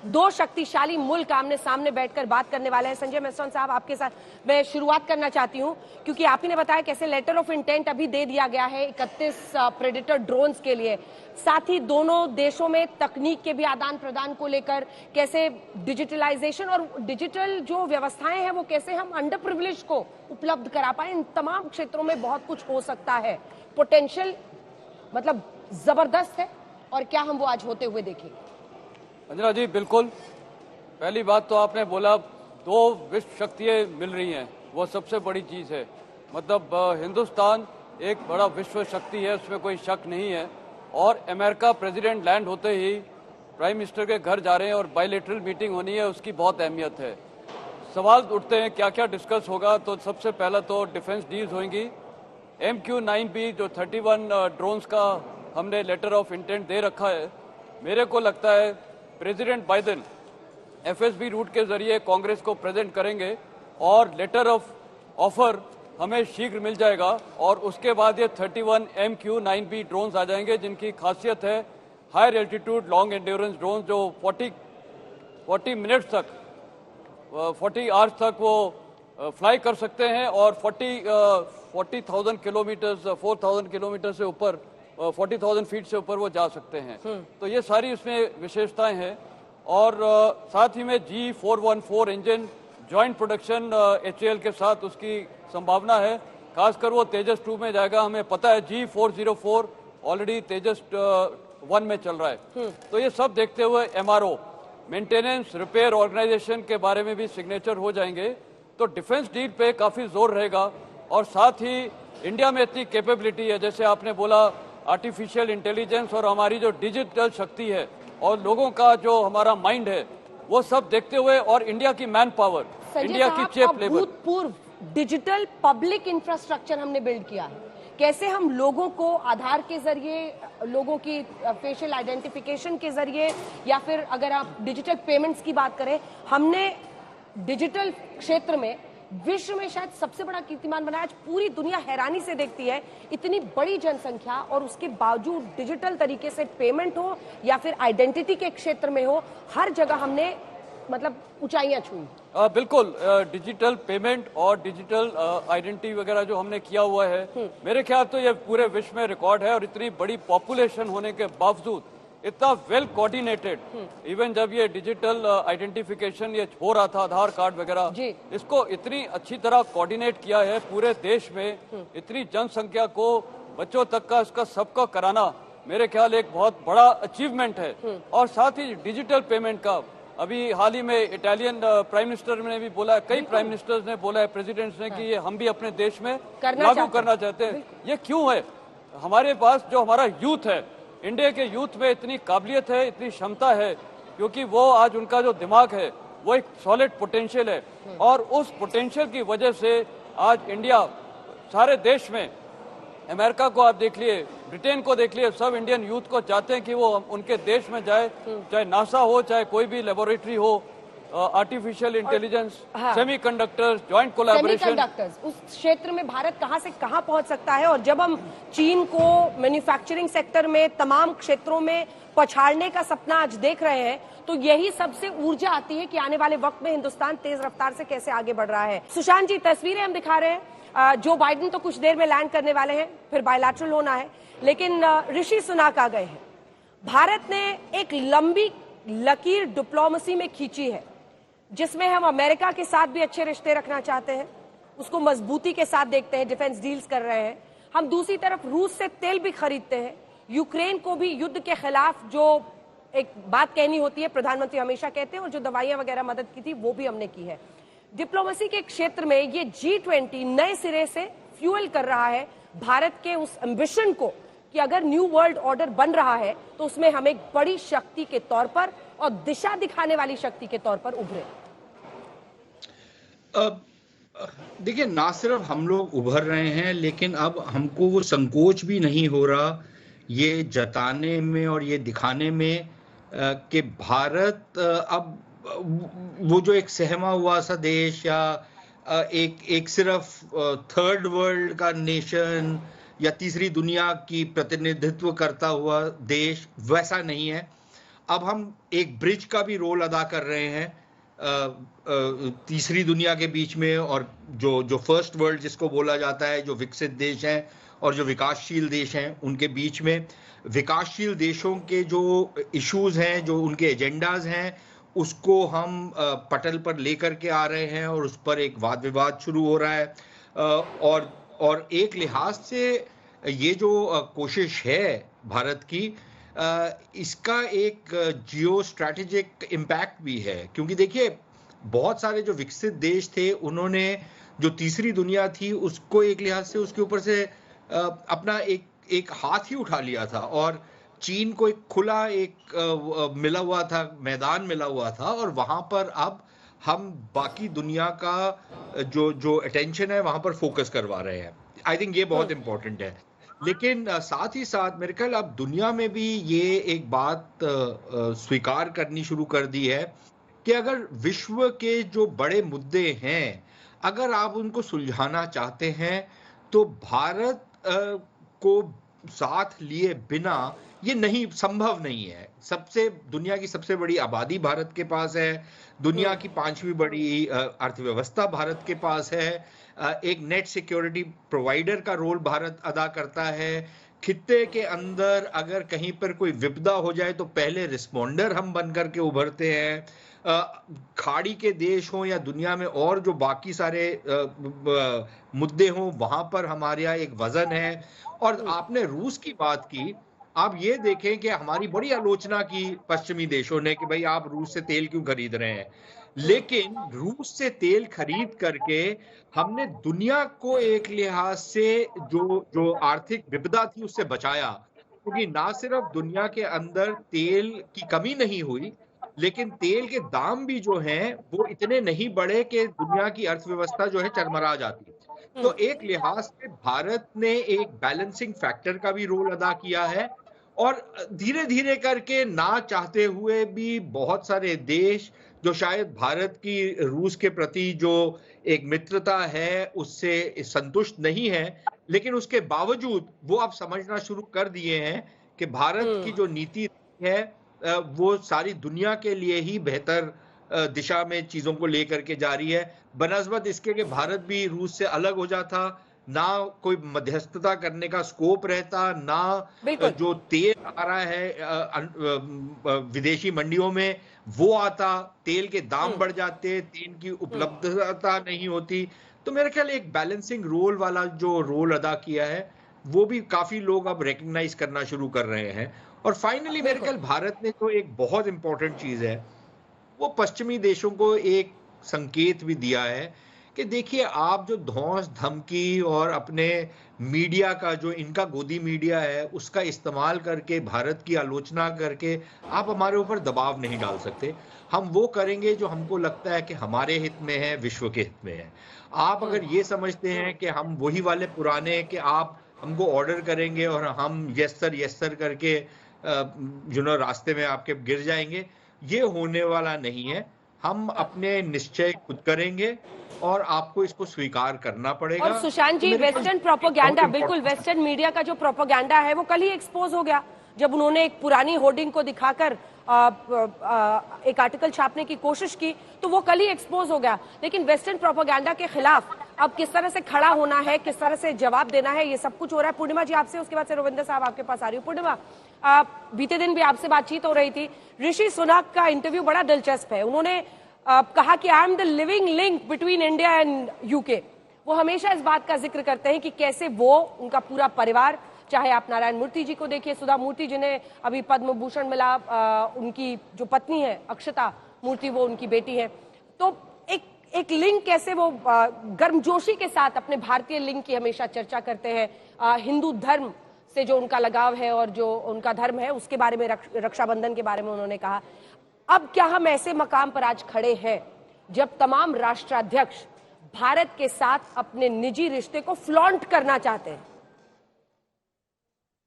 दो शक्तिशाली मुल्क आमने सामने बैठकर बात करने वाले हैं। संजय मेश्राम साहब, आपके साथ मैं शुरुआत करना चाहती हूं, क्योंकि आप ही ने बताया कैसे लेटर ऑफ इंटेंट अभी दे दिया गया है 31 प्रेडेटर ड्रोन्स के लिए। साथ ही दोनों देशों में तकनीक के भी आदान प्रदान को लेकर कैसे डिजिटलाइजेशन और डिजिटल जो व्यवस्थाएं हैं वो कैसे हम अंडर प्रिविलेज को उपलब्ध करा पाए। इन तमाम क्षेत्रों में बहुत कुछ हो सकता है, पोटेंशियल मतलब जबरदस्त है, और क्या हम वो आज होते हुए देखेंगे? अंजना जी, बिल्कुल। पहली बात तो आपने बोला दो विश्व शक्तियां मिल रही हैं, वो सबसे बड़ी चीज है। मतलब हिंदुस्तान एक बड़ा विश्व शक्ति है, उसमें कोई शक नहीं है। और अमेरिका प्रेसिडेंट लैंड होते ही प्राइम मिनिस्टर के घर जा रहे हैं और बायलैटरल मीटिंग होनी है, उसकी बहुत अहमियत है। सवाल उठते हैं क्या क्या डिस्कस होगा, तो सबसे पहला तो डिफेंस डील्स होंगी। MQ-9B जो 31 ड्रोन्स का हमने लेटर ऑफ इंटेंट दे रखा है, मेरे को लगता है प्रेसिडेंट बाइडेन FSB रूट के जरिए कांग्रेस को प्रेजेंट करेंगे और लेटर ऑफ ऑफर हमें शीघ्र मिल जाएगा। और उसके बाद ये 31 MQ-9B ड्रोन्स आ जाएंगे, जिनकी खासियत है higher altitude long endurance drone, जो 40 मिनट्स तक 40 आवर्स तक वो फ्लाई कर सकते हैं और 40,000 किलोमीटर 4,000 किलोमीटर से ऊपर 40,000 फीट से ऊपर वो जा सकते हैं। तो ये सारी इसमें विशेषताएं हैं। और साथ ही में G414 engine joint production HAL के साथ उसकी संभावना है, खासकर वो तेजस 2 में जाएगा। हमें पता है G404 ऑलरेडी तेजस 1 में चल रहा है। तो ये सब देखते हुए MRO मेंटेनेंस रिपेयर ऑर्गेनाइजेशन के बारे में भी सिग्नेचर हो जाएंगे। तो डिफेंस डील पे काफी जोर रहेगा। और साथ ही इंडिया में इतनी कैपेबिलिटी है, जैसे आपने बोला आर्टिफिशियल इंटेलिजेंस और हमारी जो डिजिटल शक्ति है और लोगों का जो हमारा माइंड है, वो सब देखते हुए, और इंडिया की मैन पावर, इंडिया की चेप लेबर, भूतपूर्व डिजिटल पब्लिक इंफ्रास्ट्रक्चर हमने बिल्ड किया है। कैसे हम लोगों को आधार के जरिए, लोगों की फेशियल आइडेंटिफिकेशन के जरिए, या फिर अगर आप डिजिटल पेमेंट्स की बात करें, हमने डिजिटल क्षेत्र में विश्व में शायद सबसे बड़ा कीर्तिमान बनाया। आज पूरी दुनिया हैरानी से देखती है, इतनी बड़ी जनसंख्या और उसके बावजूद डिजिटल तरीके से पेमेंट हो या फिर आइडेंटिटी के क्षेत्र में हो, हर जगह हमने मतलब ऊंचाइयां छुई। बिल्कुल। डिजिटल पेमेंट और डिजिटल आइडेंटिटी वगैरह जो हमने किया हुआ है, मेरे ख्याल तो ये पूरे विश्व में रिकॉर्ड है। और इतनी बड़ी पॉपुलेशन होने के बावजूद इतना वेल कोऑर्डिनेटेड, इवन जब ये डिजिटल आइडेंटिफिकेशन ये हो रहा था, आधार कार्ड वगैरह, इसको इतनी अच्छी तरह कोऑर्डिनेट किया है पूरे देश में। इतनी जनसंख्या को, बच्चों तक का, इसका सबका कराना मेरे ख्याल एक बहुत बड़ा अचीवमेंट है। और साथ ही डिजिटल पेमेंट का अभी हाल ही में इटालियन प्राइम मिनिस्टर ने भी बोला है, कई प्राइम मिनिस्टर्स ने बोला है, प्रेसिडेंट्स ने, कि ये हम भी अपने देश में लागू करना चाहते हैं। ये क्यों है? हमारे पास जो हमारा यूथ है, इंडिया के यूथ में इतनी काबिलियत है, इतनी क्षमता है, क्योंकि वो आज उनका जो दिमाग है वो एक सॉलिड पोटेंशियल है। और उस पोटेंशियल की वजह से आज इंडिया सारे देश में, अमेरिका को आप देख लिए, ब्रिटेन को देख लिए, सब इंडियन यूथ को चाहते हैं कि वो उनके देश में जाए, चाहे नासा हो, चाहे कोई भी लेबोरेटरी हो, artificial intelligence, semiconductors, joint collaboration, उस क्षेत्र में भारत कहां से कहां पहुंच सकता है। और जब हम चीन को मैन्युफैक्चरिंग सेक्टर में तमाम क्षेत्रों में पछाड़ने का सपना आज देख रहे हैं, तो यही सबसे ऊर्जा आती है कि आने वाले वक्त में हिंदुस्तान तेज रफ्तार से कैसे आगे बढ़ रहा है। सुशांत जी, तस्वीरें हम दिखा रहे हैं। जो बाइडेन तो कुछ देर में लैंड करने वाले हैं, फिर बायलैटरल होना है, लेकिन ऋषि सुनाक आ गए हैं। भारत ने एक लंबी लकीर डिप्लोमेसी में खींची है, जिसमें हम अमेरिका के साथ भी अच्छे रिश्ते रखना चाहते हैं, उसको मजबूती के साथ देखते हैं, डिफेंस डील्स कर रहे हैं। हम दूसरी तरफ रूस से तेल भी खरीदते हैं, यूक्रेन को भी युद्ध के खिलाफ जो एक बात कहनी होती है, प्रधानमंत्री हमेशा कहते हैं, और जो दवाइयां वगैरह मदद की थी वो भी हमने की है। डिप्लोमेसी के क्षेत्र में ये G20 नए सिरे से फ्यूल कर रहा है भारत के उस एम्बिशन को कि अगर न्यू वर्ल्ड ऑर्डर बन रहा है तो उसमें हम एक बड़ी शक्ति के तौर पर और दिशा दिखाने वाली शक्ति के तौर पर उभरे। देखिए, ना सिर्फ हम लोग उभर रहे हैं, लेकिन अब हमको वो संकोच भी नहीं हो रहा ये जताने में और ये दिखाने में कि भारत अब वो जो एक सहमा हुआ सा देश या एक सिर्फ थर्ड वर्ल्ड का नेशन या तीसरी दुनिया की प्रतिनिधित्व करता हुआ देश वैसा नहीं है। अब हम एक ब्रिज का भी रोल अदा कर रहे हैं तीसरी दुनिया के बीच में, और जो फर्स्ट वर्ल्ड जिसको बोला जाता है, जो विकसित देश हैं और जो विकासशील देश हैं, उनके बीच में विकासशील देशों के जो इश्यूज हैं, जो उनके एजेंडाज हैं, उसको हम पटल पर लेकर के आ रहे हैं और उस पर एक वाद विवाद शुरू हो रहा है। और एक लिहाज से ये जो कोशिश है भारत की, इसका एक जियो स्ट्रैटेजिक इम्पैक्ट भी है, क्योंकि देखिए बहुत सारे जो विकसित देश थे, उन्होंने जो तीसरी दुनिया थी उसको एक लिहाज से उसके ऊपर से अपना एक हाथ ही उठा लिया था, और चीन को एक खुला मिला हुआ था, मैदान मिला हुआ था, और वहां पर अब हम बाकी दुनिया का जो अटेंशन है वहां पर फोकस करवा रहे हैं। आई थिंक ये बहुत इंपॉर्टेंट है। लेकिन साथ ही साथ मेरे ख्याल अब दुनिया में भी ये एक बात स्वीकार करनी शुरू कर दी है कि अगर विश्व के जो बड़े मुद्दे हैं, अगर आप उनको सुलझाना चाहते हैं, तो भारत को साथ लिए बिना ये नहीं, संभव नहीं है। दुनिया की सबसे बड़ी आबादी भारत के पास है, दुनिया की 5वीं बड़ी अर्थव्यवस्था भारत के पास है, एक नेट सिक्योरिटी प्रोवाइडर का रोल भारत अदा करता है। खित्ते के अंदर अगर कहीं पर कोई विपदा हो जाए तो पहले रिस्पॉन्डर हम बन करके उभरते हैं। खाड़ी के देश हों या दुनिया में और जो बाकी सारे मुद्दे हों, वहां पर हमारे यहाँ एक वजन है। और आपने रूस की बात की, आप ये देखें कि हमारी बड़ी आलोचना की पश्चिमी देशों ने कि भाई आप रूस से तेल क्यों खरीद रहे हैं, लेकिन रूस से तेल खरीद करके हमने दुनिया को एक लिहाज से जो आर्थिक विपदा थी उससे बचाया, क्योंकि ना सिर्फ दुनिया के अंदर तेल की कमी नहीं हुई, लेकिन तेल के दाम भी जो हैं वो इतने नहीं बढ़े कि दुनिया की अर्थव्यवस्था जो है चरमरा जाती। तो एक लिहाज से भारत ने एक बैलेंसिंग फैक्टर का भी रोल अदा किया है, और धीरे धीरे करके ना चाहते हुए भी बहुत सारे देश जो शायद भारत की रूस के प्रति जो एक मित्रता है उससे संतुष्ट नहीं है, लेकिन उसके बावजूद वो अब समझना शुरू कर दिए हैं कि भारत की जो नीति है वो सारी दुनिया के लिए ही बेहतर दिशा में चीजों को लेकर के जा रही है, बनस्बत इसके कि भारत भी रूस से अलग हो जाता, ना कोई मध्यस्थता करने का स्कोप रहता, ना जो तेल आ रहा है विदेशी मंडियों में वो आता, तेल के दाम बढ़ जाते, तेल की उपलब्धता नहीं होती। तो मेरे ख्याल एक बैलेंसिंग रोल वाला जो रोल अदा किया है वो भी काफी लोग अब रिकग्नाइज करना शुरू कर रहे हैं। और फाइनली मेरे ख्याल भारत ने तो एक बहुत इंपॉर्टेंट चीज है, वो पश्चिमी देशों को एक संकेत भी दिया है कि देखिए आप जो धौंस धमकी और अपने मीडिया का जो इनका गोदी मीडिया है उसका इस्तेमाल करके भारत की आलोचना करके आप हमारे ऊपर दबाव नहीं डाल सकते। हम वो करेंगे जो हमको लगता है कि हमारे हित में है, विश्व के हित में है। आप अगर ये समझते हैं कि हम वही वाले पुराने कि आप हमको ऑर्डर करेंगे और हम यस सर करके रास्ते में आपके गिर जाएंगे, ये होने वाला नहीं है। हम अपने निश्चय खुद करेंगे और आपको इसको स्वीकार करना पड़ेगा। और सुशांत जी, वेस्टर्न प्रोपेगेंडा, बिल्कुल वेस्टर्न मीडिया का जो प्रोपेगेंडा है वो कल ही एक्सपोज हो गया जब उन्होंने एक पुरानी होर्डिंग को दिखाकर एक आर्टिकल छापने की कोशिश की, तो वो कल ही एक्सपोज हो गया। लेकिन वेस्टर्न प्रोपेगेंडा के खिलाफ अब किस तरह से खड़ा होना है, किस तरह से जवाब देना है, ये सब कुछ हो रहा है। पूर्णिमा जी आपसे, उसके बाद से रविंद्र साहब आपके पास आ रही हूँ। पूर्णिमा, बीते दिन भी आपसे बातचीत हो रही थी, ऋषि सुनक का इंटरव्यू बड़ा दिलचस्प है। उन्होंने कहा कि I am the living link between India and UK. वो हमेशा इस बात का जिक्र करते हैं कि कैसे वो, उनका पूरा परिवार, चाहे आप नारायण मूर्ति जी को देखिए, सुधा मूर्ति जिन्हें अभी पद्म भूषण मिला, उनकी जो पत्नी है अक्षता मूर्ति, वो उनकी बेटी है, तो एक लिंक कैसे वो गर्मजोशी के साथ अपने भारतीय लिंक की हमेशा चर्चा करते हैं। हिंदू धर्म से जो उनका लगाव है और जो उनका धर्म है उसके बारे में, रक्षाबंधन के बारे में उन्होंने कहा। अब क्या हम ऐसे मकाम पर आज खड़े हैं जब तमाम राष्ट्राध्यक्ष भारत के साथ अपने निजी रिश्ते को फ्लॉन्ट करना चाहते हैं?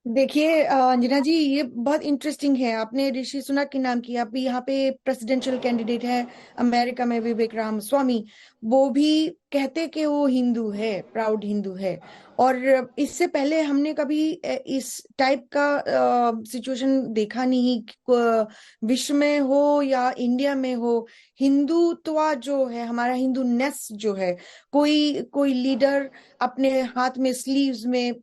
देखिए अंजना जी, ये बहुत इंटरेस्टिंग है। आपने ऋषि सुनक के नाम किया, अभी यहाँ पे प्रेसिडेंशियल कैंडिडेट है अमेरिका में विवेक रामास्वामी, वो भी कहते कि वो हिंदू है, प्राउड हिंदू है। और इससे पहले हमने कभी इस टाइप का सिचुएशन देखा नहीं, विश्व में हो या इंडिया में हो। हिंदुत्व जो है, हमारा हिंदूनेस जो है, कोई कोई लीडर अपने हाथ में स्लीव्स में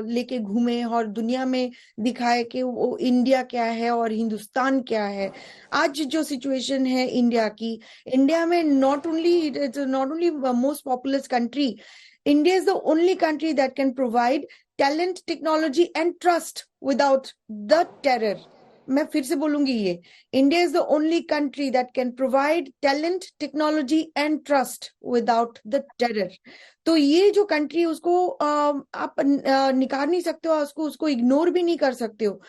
लेके घूमे और दुनिया में दिखाए कि वो इंडिया क्या है और हिंदुस्तान क्या है। आज जो सिचुएशन है इंडिया की, इंडिया में not only most populous country, India is the only country that can provide talent, technology and trust without the terror. मैं फिर से बोलूंगी ये, India is the only country that can provide talent, technology and trust without the terror. तो ये जो country, उसको आप निकाल नहीं सकते हो, उसको इग्नोर भी नहीं कर सकते हो।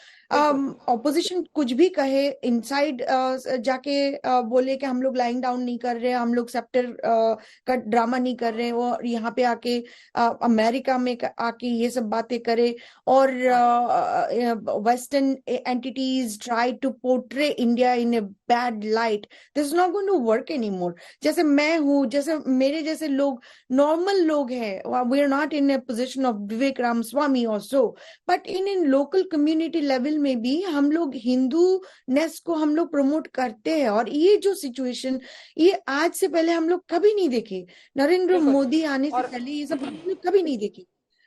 ऑपोजिशन कुछ भी कहे, इनसाइड जाके बोले कि हम लोग लाइंग डाउन नहीं कर रहे, हम लोग सेप्टर का ड्रामा नहीं कर रहे, और यहाँ पे आके अमेरिका में आके ये सब बातें करे, और western entities try to portray India in a bad light. This is not going to work any more. जैसे मैं हूँ, जैसे मेरे जैसे लोग, नॉर्मल लोग हैं, we are not in a position of Vivek Ramaswamy और so, but in local community level में भी हम लोग हिंदूनेस को हम लोग प्रमोट करते हैं। और ये जो सिचुएशन, ये आज से पहले हम लोग कभी नहीं देखे, नरेंद्र मोदी आने से पहले ये सब हम लोग कभी नहीं देखे।